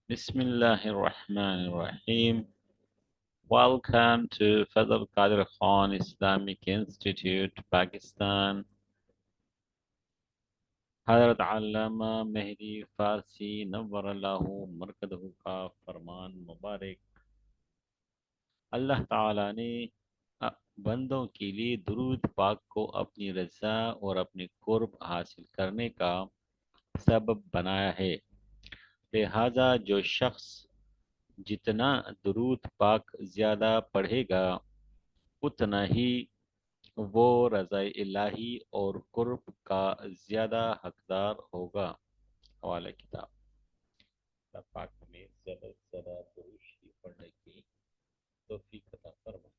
Bismillahirrahmanirrahim. Welcome to Fazl Qadir Khan Islamic Institute, Pakistan. حضرت علامہ مہدی فارسی نور اللہ مرکزہ کا فرمان مبارک۔ اللہ تعالیٰ نے بندوں کے لیے درود پاک کو اپنی رضا اور اپنی قرب حاصل کرنے کا سبب بنایا ہے، لہذا جو شخص جتنا درود پاک زیادہ پڑھے گا اتنا ہی وہ رضا الہی اور قرب کا زیادہ حقدار ہوگا۔ حوالہ کتاب۔ اللہ پاک ہمیں زیادہ سے زیادہ درود شریف پڑھنے کی توفیق عطا فرمائے۔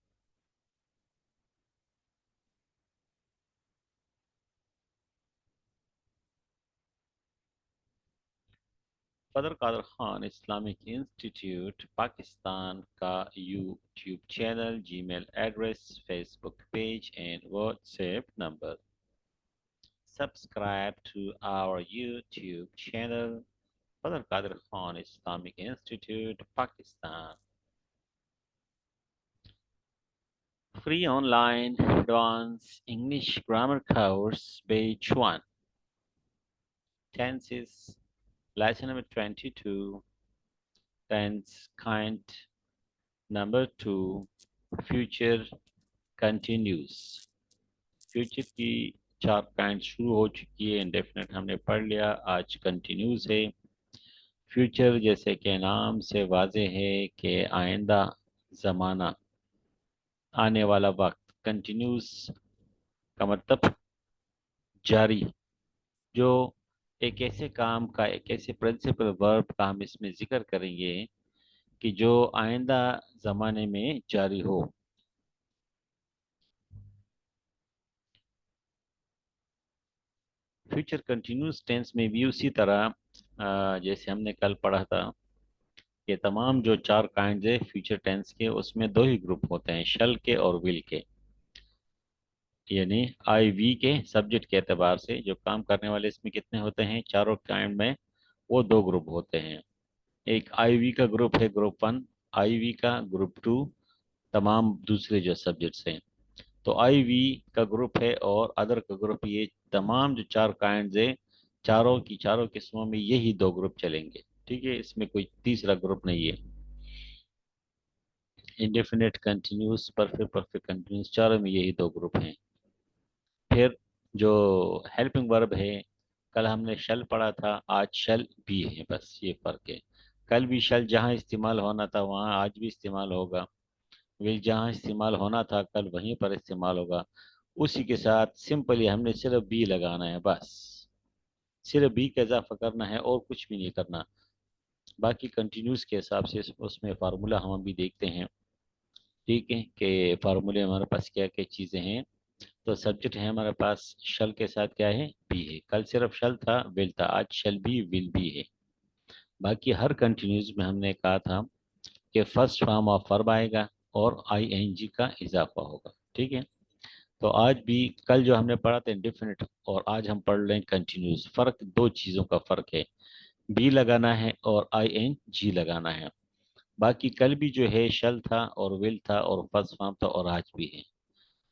فضل قادر خان اسلامک انسٹیٹیوٹ پاکستان کا YouTube channel, Gmail address, Facebook page and WhatsApp number. Subscribe to our YouTube channel, Fazl Qadir Khan Islamic Institute, Pakistan. Free online advanced English grammar course, Batch 1. Tenses, lesson number 22. Tense kind number 2. Future continuous. Future کی 4 kind شروع ہو چکی ہے، indefinite ہم نے پڑھ لیا، آج continues ہے۔ فیوچر جیسے کہ نام سے واضح ہے کہ آئندہ زمانہ، آنے والا وقت۔ کنٹینیوس کا مطلب جاری، جو ایک ایسے کام کا، ایک ایسے پرنسپل ورب کا ہم اس میں ذکر کریں گے کہ جو آئندہ زمانے میں جاری ہو۔ فیوچر کنٹینیوس ٹینس میں بھی اسی طرح جیسے ہم نے کل پڑھا تھا کہ تمام جو 4 کائنڈز ہے فیوچر ٹینس کے، اس میں 2 ہی گروپ ہوتے ہیں، شل کے اور ول کے، یعنی آئی وی کے سبجیکٹ کے اعتبار سے جو کام کرنے والے اس میں کتنے ہوتے ہیں، چاروں کائنڈ میں وہ 2 گروپ ہوتے ہیں۔ ایک آئی وی کا گروپ ہے، گروپ 1، آئی وی کا گروپ 2، تمام دوسرے جو سبجیکٹس ہیں۔ تو آئی وی کا گروپ ہے اور ادر کا گروپ، یہ تمام جو 4 کائنڈز ہیں چاروں کی چاروں قسموں میں یہی 2 گروپ چلیں گے، ٹھیک ہے، اس میں کوئی تیسرا گروپ نہیں ہے۔ انڈیفینٹ کنٹینیوس، پرفیکٹ کنٹینیوس، چاروں میں یہی 2 گروپ ہیں۔ پھر جو ہیلپنگ ورب ہے، کل ہم نے شل پڑھا تھا، آج شل بھی ہے، بس یہ فرق ہے۔ کل بھی شل جہاں استعمال ہونا تھا وہاں آج بھی استعمال ہوگا، ول جہاں استعمال ہونا تھا کل وہیں پر استعمال ہوگا۔ اسی کے ساتھ سمپلی ہم نے صرف بی لگانا ہے، بس صرف بی کا اضافہ کرنا ہے اور کچھ بھی نہیں کرنا۔ باقی کنٹینیوس کے حساب سے اس میں فارمولہ ہم بھی دیکھتے ہیں، ٹھیک ہے، کہ فارمولے ہمارے پاس کیا کیا چیزیں ہیں۔ تو سبجیکٹ ہے ہمارے پاس شل کے ساتھ کیا ہے، بی ہے، کل صرف شل تھا، ول تھا، آج شل بھی ول بھی ہے۔ باقی ہر کنٹینیوس میں ہم نے کہا تھا کہ فرسٹ فارم آف ورب آئے گا اور آئی این جی کا اضافہ ہوگا، ٹھیک ہے۔ تو آج بھی کل جو ہم نے پڑھا تھا انڈیفینٹ اور آج ہم پڑھ لیں کنٹینیوس، فرق 2 چیزوں کا فرق ہے، بی لگانا ہے اور آئی این جی لگانا ہے۔ باقی کل بھی جو ہے شل تھا اور ول تھا اور فرسٹ فارم تھا اور آج بھی ہے۔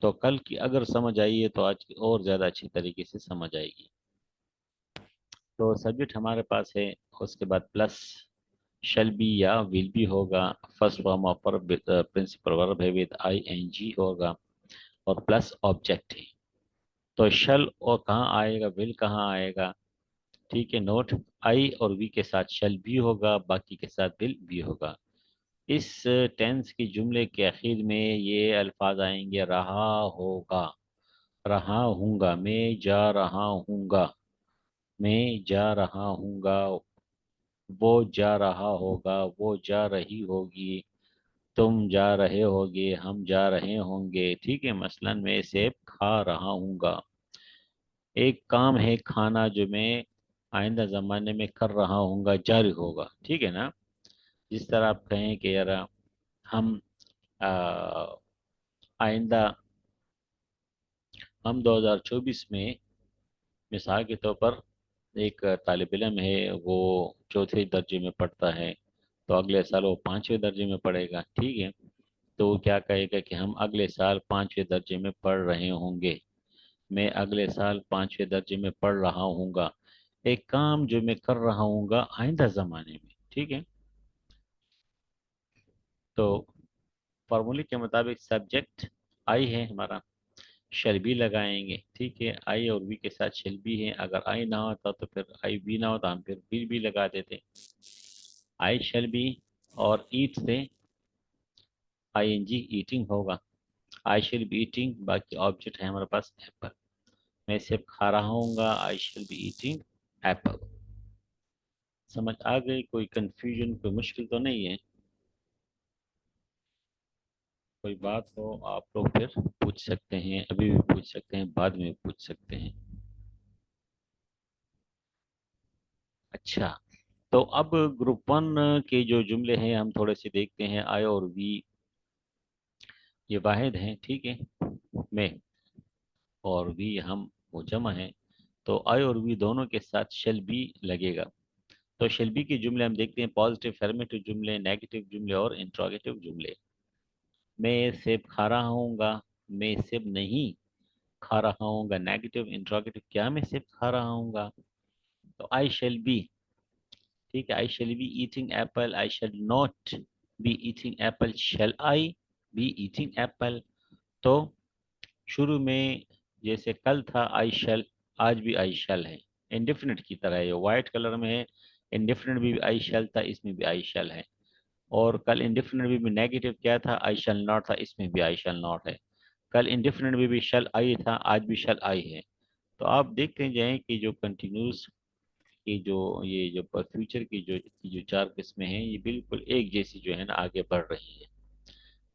تو کل کی اگر سمجھ آئی ہے تو آج کی اور زیادہ اچھی طریقے سے سمجھ آئے گی۔ تو سبجیکٹ ہمارے پاس ہے، اس کے بعد پلس شل بی یا ول بھی ہوگا، فرسٹ فارم آف پرنسپل ورب ہے ود آئی این جی ہوگا، اور پلس آبجیکٹ ہے۔ تو شل اور کہاں آئے گا، ول کہاں آئے گا، ٹھیک ہے، نوٹ، آئی اور وی کے ساتھ شل بھی ہوگا، باقی کے ساتھ ول بھی ہوگا۔ اس ٹینس کی جملے کے اخیر میں یہ الفاظ آئیں گے، رہا ہوگا، رہا ہوں گا، میں جا رہا ہوں گا، میں جا رہا ہوں گا، وہ جا رہا ہوگا، وہ جا رہی ہوگی، تم جا رہے ہوگے، ہم جا رہے ہوں گے، ٹھیک ہے۔ مثلا میں سیب کھا رہا ہوں گا، ایک کام ہے کھانا جو میں آئندہ زمانے میں کر رہا ہوں گا، جاری ہوگا، ٹھیک ہے نا۔ جس طرح آپ کہیں کہ یار ہم آئندہ ہم 2024 میں مثال کے طور پر ایک طالب علم ہے، وہ چوتھے درجے میں پڑھتا ہے، تو اگلے سال وہ پانچویں درجے میں پڑھے گا، ٹھیک ہے؟ تو وہ کیا کہے گا کہ ہم اگلے سال پانچویں درجے میں پڑھ رہے ہوں گے، میں اگلے سال پانچویں درجے میں پڑھ رہا ہوں گا، ایک کام جو میں کر رہا ہوں گا آئندہ زمانے میں، ٹھیک ہے؟ تو فارمولے کے مطابق سبجیکٹ آئی ہے ہمارا، شیل بی لگائیں گے، ٹھیک ہے؟ آئی اور بی کے ساتھ شیل بی ہے، اگر آئی نہ ہوتا تو پھر آئی بی نہ ہوتا، ہم پھر بی لگا دیتے، آئی شیل بی، اور ایٹ سے آئی این جی ایٹنگ ہوگا، آئی شیل بی ایٹنگ، باقی آبجیکٹ ہے ہمارے پاس ایپل، میں صرف کھا رہا ہوں گا، I shall be eating apple. سمجھ آ گئی؟ کوئی کنفیوژن، کوئی مشکل تو نہیں ہے؟ کوئی بات ہو آپ لوگ پھر پوچھ سکتے ہیں، ابھی بھی پوچھ سکتے ہیں، بعد میں بھی پوچھ سکتے ہیں۔ اچھا، تو اب گروپ ون کے جو جملے ہیں ہم تھوڑے سے دیکھتے ہیں، آئی اور وی یہ واحد ہیں، ٹھیک ہے؟ میں اور وی ہم وہ جمع ہیں، تو آئی اور وی دونوں کے ساتھ شیل بی لگے گا۔ تو شیل بی کے جملے ہم دیکھتے ہیں، پازیٹیو افرمیٹو جملے، نیگیٹو جملے اور انٹروگیٹو جملے۔ میں سیب کھا رہا ہوں گا، میں سیب نہیں کھا رہا ہوں گا، نیگیٹو انٹروگیٹو، کیا میں سیب کھا رہا ہوں گا؟ تو آئی شیل بی، ٹھیک ہے، I shall be eating apple, I shall not be eating apple, shall I be eating apple? تو شروع میں جیسے کل تھا آئی شیل، آج بھی آئی شیل ہے، انڈیفینٹ کی طرح ہے، یہ وائٹ کلر میں ہے، انڈیفینٹ بھی آئی شیل تھا، اس میں بھی آئی شیل ہے، اور کل انڈیفینٹ بھی نیگیٹو کیا تھا، آئی شیل ناٹ تھا، اس میں بھی آئی شیل ناٹ ہے، کل انڈیفینٹ بھی شیل آئی تھا، آج بھی شیل آئی ہے۔ تو آپ دیکھتے جائیں کہ جو کنٹینیوس کی جو یہ جو فیوچر کی جو چار قسمیں ہیں، یہ بالکل ایک جیسی جو ہے نا آگے بڑھ رہی ہے،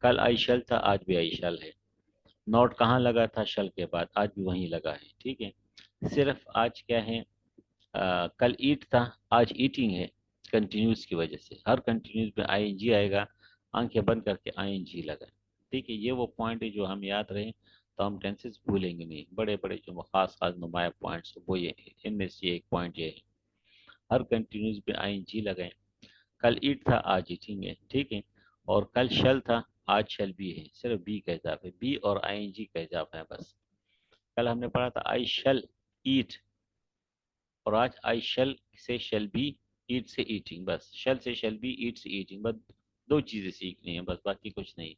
کل آئی شیل تھا، آج بھی آئی شیل ہے، نوٹ کہاں لگا تھا؟ شل کے بعد، آج بھی وہیں لگا ہے، ٹھیک ہے؟ صرف آج کیا ہے، کل ایٹ تھا، آج ایٹنگ ہے، کنٹینیوس کی وجہ سے، ہر کنٹینیوس میں آئی این جی آئے گا، آنکھیں بند کر کے آئی این جی لگا، ٹھیک ہے؟ یہ وہ پوائنٹ ہے جو ہم یاد رہیں تو ہم ٹینسز بھولیں گے نہیں، بڑے بڑے جو خاص خاص نمایاں پوائنٹس وہ یہ ہیں، ان میں سے ایک پوائنٹ یہ ہے، ہر کنٹینیوس میں آئی این جی لگائیں، کل ایٹ تھا، آج ایٹنگ ہے، ٹھیک ہے؟ اور کل شل تھا، آج شل بھی ہے، صرف بی کا اضافہ ہے، بی اور آئی این جی کا اضافہ ہے بس۔ کل ہم نے پڑھا تھا آئی شل ایٹ، اور آج آئی شل سے شل بی، ایٹ سے ایٹنگ، بس شل سے شل بی، ایٹ سے ایٹنگ، بس دو چیزیں سیکھنی ہیں بس، باقی کچھ نہیں۔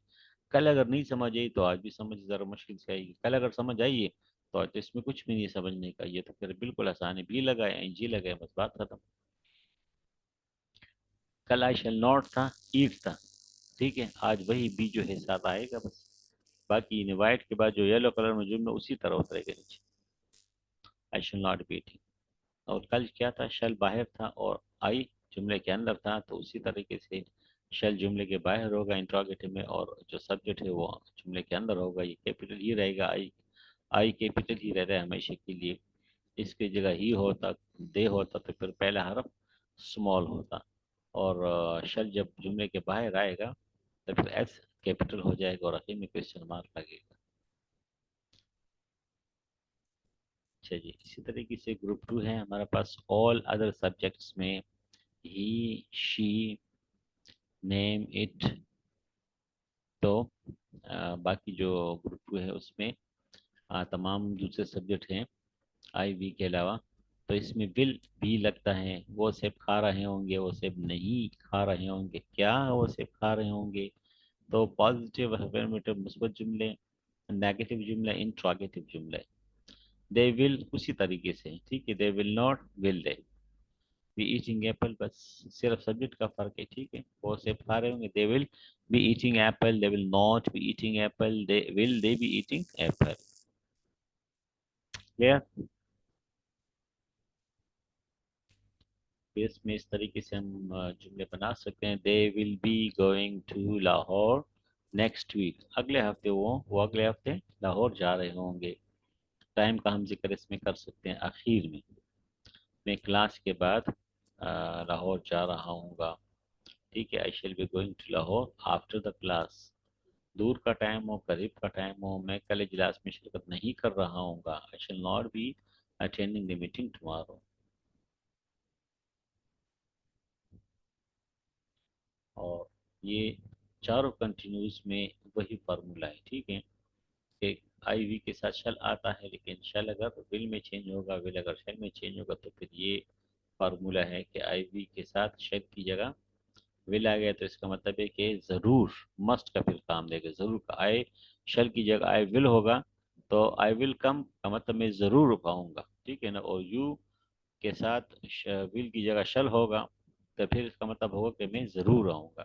کل اگر نہیں سمجھ آئی تو آج بھی سمجھ ذرا مشکل سے آئے گی، کل اگر سمجھ آئیے تو آج تو اس میں کچھ بھی نہیں سمجھنے کا، یہ تو پھر بالکل آسان ہے، بی لگائے این جی لگائے، بس بات ختم۔ کل آئی شل ناٹ تھا، ایٹ تھا، ٹھیک ہے؟ آج وہی بی جو ہے ساتھ آئے گا بس، باقی وائٹ کے بعد جو یلو کلر میں جملہ اسی طرح اترے گا نیچے، آئی شل ناٹ بی ایٹنگ۔ اور کل کیا تھا؟ شل باہر تھا اور آئی جملے کے اندر تھا، تو اسی طریقے سے شل جملے کے باہر ہوگا انٹروگیٹو میں، اور جو سبجیکٹ ہے وہ جملے کے اندر ہوگا، یہ کیپٹل ہی رہے گا، آئی کیپٹل ہی رہتا ہے ہمیشہ کے لیے، اس کی جگہ ہی ہوتا، دے ہوتا تو پھر پہلا حرف اسمال ہوتا، اور شل جب جملے کے باہر آئے گا تو پھر ایس کیپٹل ہو جائے گا اور آخر میں کوشچن مارک لگے گا۔ اچھا جی، اسی طریقے سے گروپ ٹو ہے ہمارے پاس، آل ادر سبجیکٹس میں ہی، شی، نیم، اٹ، تو باقی جو گروپ ٹو ہے اس میں تمام دوسرے سبجیکٹ ہیں آئی وی کے علاوہ، تو اس میں ول بھی لگتا ہے، وہ سیب کھا رہے ہوں گے، وہ سیب نہیں کھا رہے ہوں گے، کیا وہ سیب کھا رہے ہوں گے؟ تو پازیٹیو افرمیٹو مثبت جملے، نیگیٹو جملہ انٹروگیٹو جملے، دے ول اسی طریقے سے، ٹھیک ہے؟ They will not, will they be eating apple, بس صرف سبجیکٹ کا فرق ہے، ٹھیک ہے؟ وہ سیب کھا رہے ہوں گے، they will be eating apple, they will not be eating apple, they will they be eating apple, clear? اس میں اس طریقے سے ہم جملے بنا سکتے ہیں، they will be going to Lahore next week, اگلے ہفتے وہ اگلے ہفتے لاہور جا رہے ہوں گے، ٹائم کا ہم ذکر اس میں کر سکتے ہیں آخر میں کلاس کے بعد لاہور جا رہا ہوں گا، ٹھیک ہے؟ I shall be going to Lahore after the class, دور کا ٹائم ہو قریب کا ٹائم ہو، میں کل اجلاس میں شرکت نہیں کر رہا ہوں گا. I shall not be attending the meeting tomorrow. اور یہ چاروں کنٹینیوز میں وہی فارمولہ ہے. ٹھیک ہے کہ آئی وی کے ساتھ شل آتا ہے، لیکن شل اگر ول میں چینج ہوگا، ول اگر شل میں چینج ہوگا، تو پھر یہ فارمولہ ہے کہ آئی وی کے ساتھ شل کی جگہ ول آ گیا تو اس کا مطلب ہے کہ ضرور مسٹ کا پھر کام دے گا. ضرور کا آئی شل کی جگہ آئی ول ہوگا تو آئی ول کم کا مطلب میں ضرور پاؤں گا. ٹھیک ہے نا. اور یو کے ساتھ ول کی جگہ شل ہوگا تو پھر اس کا مطلب ہوگا کہ میں ضرور آؤں گا.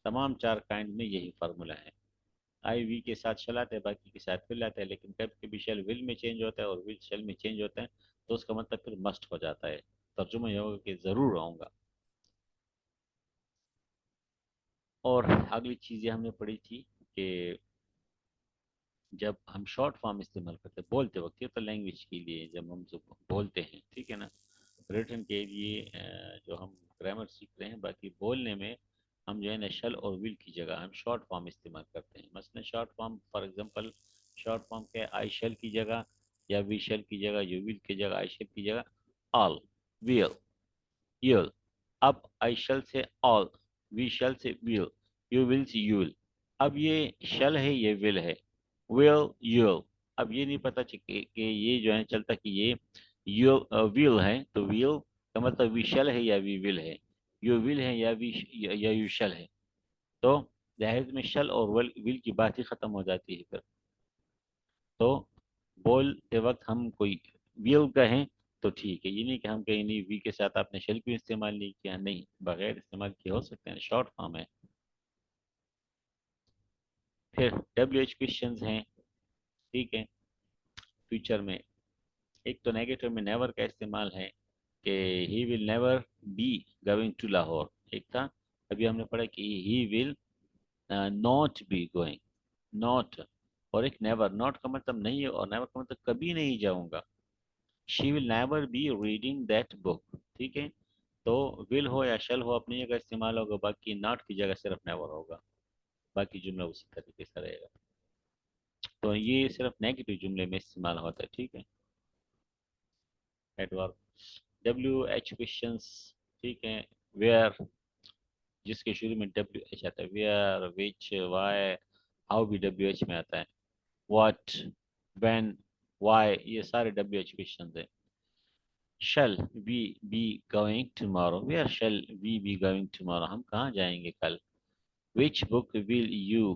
تمام چار کائنڈ میں یہی فارمولہ ہے. آئی وی کے ساتھ شل آتا ہے، باقی کے ساتھ ول آتا ہے، لیکن کبھی کبھی شل ول میں چینج ہوتا ہے اور ول شل میں چینج ہوتا ہے تو اس کا مطلب پھر مسٹ ہو جاتا ہے. ترجمہ یہ ہوگا کہ ضرور آؤں گا. اور اگلی چیزیں ہم نے پڑھی تھی کہ جب ہم شارٹ فارم استعمال کرتے ہیں بولتے وقت، یہ تو لینگویج کے لیے جب ہم بولتے ہیں، ٹھیک ہے نا. ریٹن کے لیے جو ہم گرامر سیکھ رہے ہیں، باقی بولنے میں ہم جو ہے نا شل اور ول کی جگہ ہم شارٹ فارم استعمال کرتے ہیں. مثلا short form for example short form کے آئی شل کی جگہ یا وی شل کی جگہ یا ول کی جگہ آئی شل کی جگہ آل، ویل، یول. اب آئی شل سے آل، وی شل سے ویل، یو ول سے یول. اب یہ شل ہے یہ ول ہے، ویل یول. اب یہ نہیں پتا کہ یہ جو ہے چلتا کہ یہ ویل ہے تو ویل کا مطلب وی شل ہے یا وی ول ہے، یو ول ہے یا وی یا یو شل ہے. تو جہیز میں شل اور ول کی بات ہی ختم ہو جاتی ہے پھر. تو بولتے وقت ہم کوئی ویل کہیں تو ٹھیک ہے. یہ نہیں کہ ہم کہیں نہیں وی کے ساتھ آپ نے شل کیوں استعمال نہیں کیا. نہیں، بغیر استعمال کیے ہو سکتے ہیں، شارٹ فارم ہے. پھر ڈبلیو ایچ کوشچنز ہیں. ٹھیک ہے. فیوچر میں ایک تو نیگیٹو میں نیور کا استعمال ہے کہ he will never be going to Lahore. ایک تھا ابھی ہم نے پڑھا کہ he will not be going, not. اور ایک نیور، ناٹ کا مطلب نہیں ہے اور نیور کا مطلب کبھی نہیں جاؤں گا. She will never be reading that book. ٹھیک ہے. تو ول ہو یا شل ہو اپنی جگہ استعمال ہوگا، باقی ناٹ کی جگہ صرف نیور ہوگا، باقی جملہ اسی طریقے سے رہے گا. تو یہ صرف نیگیٹو جملے میں استعمال ہوتا ہے. ٹھیک ہے. Adverb W H questions. ٹھیک ہے. ویئر جس کے شروع میں ڈبلیو ایچ آتا ہے، ویئر، وچ، وائی. ہاؤ بھی ڈبلیو ایچ میں آتا ہے. واٹ، وین، وائی، یہ سارے ڈبلیو ایچ کوشچنز ہیں. شل وی بی گوئنگ ٹمارو، ویئر شل وی بی گوئنگ ٹمارو، ہم کہاں جائیں گے کل. Which book will you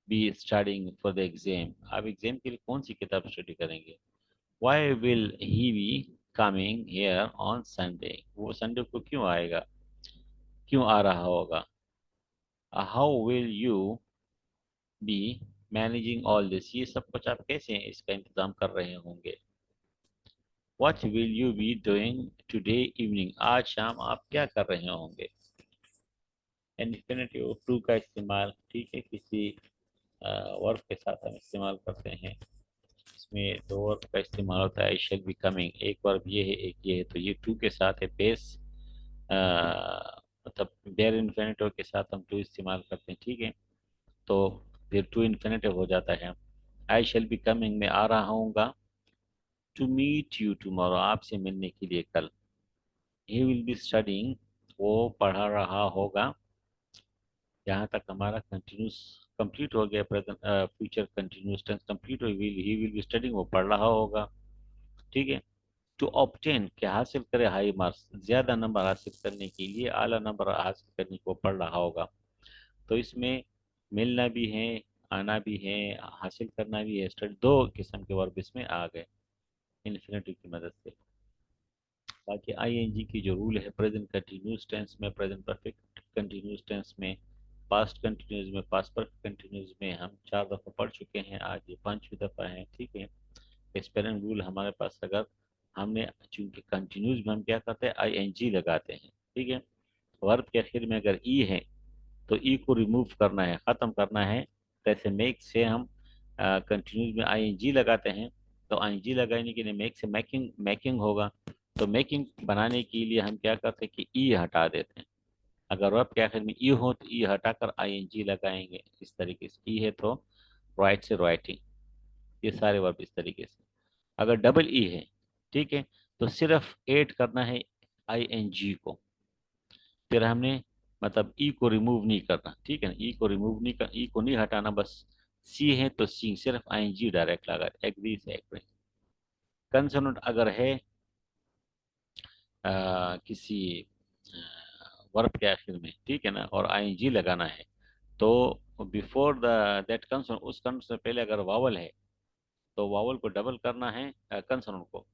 be studying for the exam, آپ ایگزام کے لیے کون سی کتاب اسٹڈی کریں گے. Why will he be coming here on Sunday, وہ سنڈے کو کیوں آئے گا، کیوں آ رہا ہوگا. How will you be managing all this, یہ سب کچھ آپ کیسے اس کا انتظام کر رہے ہوں گے. What will you be doing today evening, آج شام آپ کیا کر رہے ہوں گے. انفینیٹیو ٹو کا استعمال، ٹھیک ہے، کسی ورک کے ساتھ ہم استعمال کرتے ہیں. اس میں دو ورک کا استعمال ہوتا ہے. آئی شیل بی کمنگ، ایک ورک یہ ہے ایک یہ ہے، تو یہ ٹو کے ساتھ ہے. بیس مطلب بیر انفینیٹو کے ساتھ ہم ٹو استعمال کرتے ہیں. ٹھیک ہے. تو پھر ٹو انفینیٹو ہو جاتا ہے. آئی شیل بی کمنگ میں آ رہا ہوں گا ٹو میٹ یو ٹمارو، آپ سے ملنے کے لیے کل. ہی ول بی اسٹڈنگ، وہ پڑھا رہا ہوگا. یہاں تک ہمارا کنٹینیوس کمپلیٹ ہو گیا. فیوچر کنٹینیوس ٹینس کمپلیٹ ہو گئی. ہی ول بی اسٹڈنگ، وہ پڑھ رہا ہوگا. ٹھیک ہے. ٹو آپٹین، کہ حاصل کرے ہائی مارکس، زیادہ نمبر حاصل کرنے کے لیے، اعلیٰ نمبر حاصل کرنے کو پڑھ رہا ہوگا. تو اس میں ملنا بھی ہے، آنا بھی ہے، حاصل کرنا بھی ہے. اسٹڈی دو قسم کے ورب اس میں آ گئے انفینیٹو کی مدد سے. باقی آئی این جی کی جو رول ہے پریزنٹ کنٹینیوس ٹینس میں، پریزنٹ پرفیکٹ کنٹینیوس ٹینس میں، پاسٹ کنٹینیوس میں، پاسٹ پرفیکٹ کنٹینیوس میں ہم 4 دفعہ پڑھ چکے ہیں. آج یہ 5ویں دفعہ ہے. ٹھیک ہے. اسپیلنگ رول ہمارے پاس اگر ہم نے چونکہ کنٹینیوس میں ہم کیا کرتے ہیں آئی این جی لگاتے ہیں. ٹھیک ہے. ورب کے آخر میں اگر ای ہے تو ای کو ریموو کرنا ہے، ختم کرنا ہے. جیسے میک سے ہم کنٹینیوس میں آئی این جی لگاتے ہیں، تو آئی این جی لگانے کے لیے میک سے میکنگ ہوگا. تو میکنگ بنانے کے لیے ہم کیا کرتے ہیں کہ ای ہٹا دیتے ہیں. اگر ورب کے آخر میں ای ہو تو ای ہٹا کر آئی این جی لگائیں گے اس طریقے سے. ای ہے تو رائٹ سے رائٹنگ. یہ سارے ورب اس طریقے سے. اگر ڈبل ای ہے ٹھیک ہے تو صرف ایڈ کرنا ہے آئی این جی کو. پھر ہم نے مطلب ای کو ریموو نہیں کرنا ٹھیک ہے نا. ای کو ریموو نہیں کر ای کو نہیں ہٹانا. بس سی ہے تو سی صرف آئی این جی ڈائریکٹ لگا. ایگری سے ایگری. کنسوننٹ اگر ہے کسی ورب کے آخر میں ٹھیک ہے نا اور آئی این جی لگانا ہے تو بیفور دیٹ کنسوننٹ اس کنسوننٹ سے پہلے اگر واول ہے تو واول کو ڈبل کرنا ہے کنسوننٹ کو.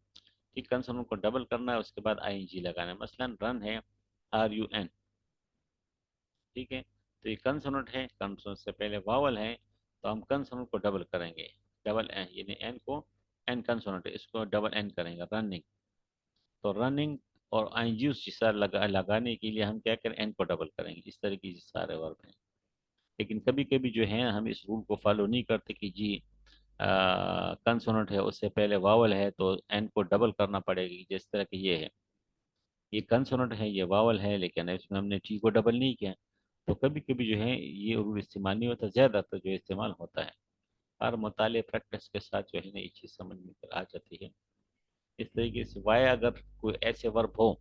ٹھیک کنسوننٹ کو ڈبل کرنا ہے اس کے بعد آئی این جی لگانا ہے. مثلا رن ہے آر یو این ٹھیک ہے تو یہ کنسوننٹ ہے. کنسوننٹ سے پہلے واول ہے تو ہم کنسوننٹ کو ڈبل کریں گے. ڈبل این یعنی این کو این کنسوننٹ ہے اس کو ڈبل این کریں گے رننگ. تو رننگ اور آئی این جی اس جیسا لگانے کے لیے ہم کیا کریں این کو ڈبل کریں گے. اس طریقے سے سارے ورب ہیں. لیکن کبھی کبھی جو ہے ہم اس رول کو فالو نہیں کرتے کہ جی کنسوننٹ ہے اس سے پہلے واول ہے تو این کو ڈبل کرنا پڑے گی. جس طرح کہ یہ ہے یہ کنسوننٹ ہے یہ واول ہے لیکن اس میں ہم نے ٹی کو ڈبل نہیں کیا. تو کبھی کبھی جو ہے یہ رول استعمال نہیں ہوتا. زیادہ تر جو استعمال ہوتا ہے ہر مطالعے پریکٹس کے ساتھ جو ہے نا یہ چیز سمجھ میں آ جاتی ہے. اس طریقے سے وائے اگر کوئی ایسے ورب ہو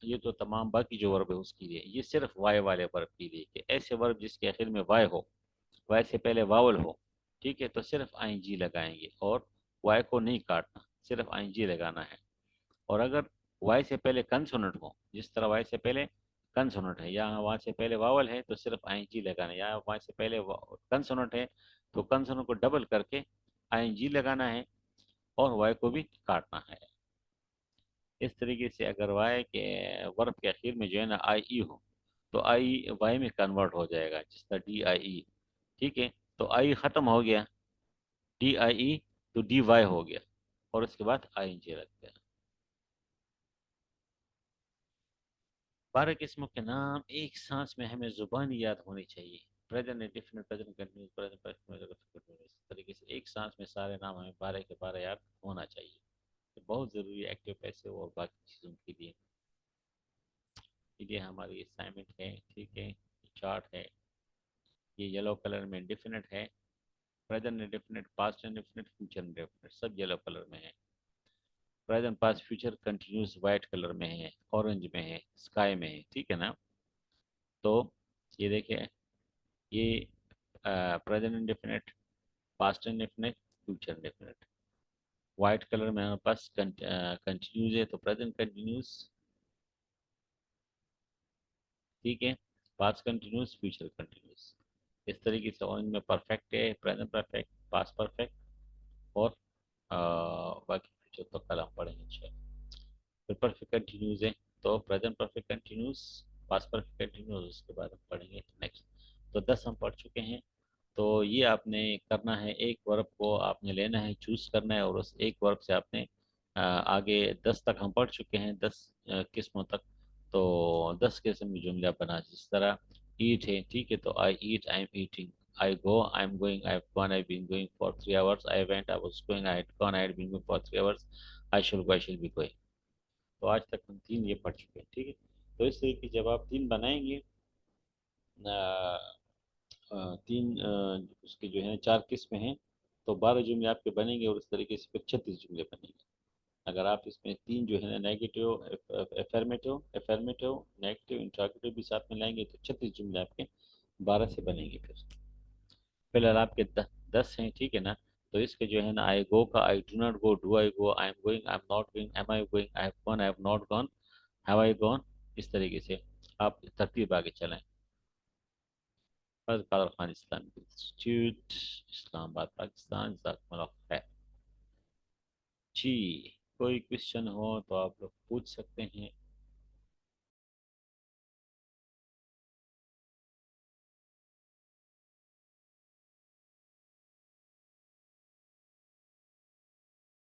یہ تو تمام باقی جو ورب ہے اس کے لیے. یہ صرف وائے والے ورب کے لیے کہ ایسے ورب جس کے آخر میں وائے ہو وائی سے پہلے واول ہو ٹھیک ہے تو صرف آئی این جی لگائیں گے اور وائی کو نہیں کاٹنا صرف آئی این جی لگانا ہے. اور اگر وائی سے پہلے کنسوننٹ ہو جس طرح وائی سے پہلے کنسوننٹ ہے یا وہاں سے پہلے واول ہے تو صرف آئی این جی لگانا ہے. یا وہاں سے پہلے کنسوننٹ ہے تو کنسوننٹ کو ڈبل کر کے آئی این جی لگانا ہے اور وائی کو بھی کاٹنا ہے. اس طریقے سے اگر وائی کے ورب کے اخیر میں جو ہے نا آئی ای ہو تو آئی وائی میں کنورٹ ہو جائے گا جس طرح ڈی آئی ای ٹھیک ہے. تو آئی ختم ہو گیا ڈی آئی ای تو ڈی وائی ہو گیا اور اس کے بعد آئی این جی رکھ دیا. 12 قسموں کے نام ایک سانس میں ہمیں زبانی یاد ہونی چاہیے. Present definite present continuous present perfect اس طریقے سے ایک سانس میں سارے نام ہمیں 12 کے 12 یاد ہونا چاہیے. تو بہت ضروری ہے ایکٹیو پیسے اور باقی چیزوں کے لیے. یہ ہماری اسائنمنٹ ہے ٹھیک ہے. چارٹ ہے یہ یلو کلر میں ڈیفینٹ ہے. Present indefinite past indefinite future indefinite سب یلو کلر میں ہے. Present past future continuous white colour میں ہے اورنج میں ہے اسکائی میں ہے ٹھیک ہے نا. تو یہ دیکھیں یہ present indefinite past indefinite future indefinite white colour میں ہمارے پاس کنٹینیوس ہے تو پریزنٹ کنٹینیوس ٹھیک ہے. پاسٹ کنٹینیوس فیوچر کنٹینیوس اس طریقے سے اورنج میں پرفیکٹ ہے پریزنٹ پرفیکٹ پاسٹ پرفیکٹ اور باقی فیوچر تو کل ہم پڑھیں گے انشاءاللہ. پھر پرفیکٹ کنٹینیوس ہے تو present perfect continuous past perfect continuous اس کے بعد ہم پڑھیں گے نیکسٹ. تو 10 ہم پڑھ چکے ہیں. تو یہ آپ نے کرنا ہے ایک ورب کو آپ نے لینا ہے چوز کرنا ہے اور اس ایک ورب سے آپ نے آگے 10 تک ہم پڑھ چکے ہیں 10 قسموں تک. تو 10 قسم کی جملہ بنا جس طرح ایٹ ہے ٹھیک ہے تو I eat I am eating. I go, I'm going, I've gone, I've been going for 3 hours. I went, I was going, I had gone, I had been going for 3 hours. I shall go, I shall be going. تو آج تک ہم 3 یہ پڑھ چکے ہیں ٹھیک ہے. تو اس طریقے جب آپ 3 بنائیں گے 3 اس کے جو ہیں 4 قسمیں ہیں تو 12 جملے آپ کے بنیں گے اور اس طریقے سے پھر 36 جملے بنیں گے. اگر آپ اس میں 3 جو ہے نا نیگیٹو افرمیٹو نیگیٹو انٹراگیٹو بھی ساتھ میں لائیں گے تو 36 جملے آپ کے 12 سے بنیں گے. پھر فی الحال آپ کے 10 ہیں ٹھیک ہے نا. تو اس کے جو ہے نا آئی گو کا I do not go do I go I am going I am not going am I going I have gone I have not gone have I gone. اس طریقے سے آپ ترتیب آگے چلائیں. Qadir Khan Islamic institute Islamabad Pakistan جزاکم اللہ خیر. جی کوئی کوشچن ہو تو آپ لوگ پوچھ سکتے ہیں.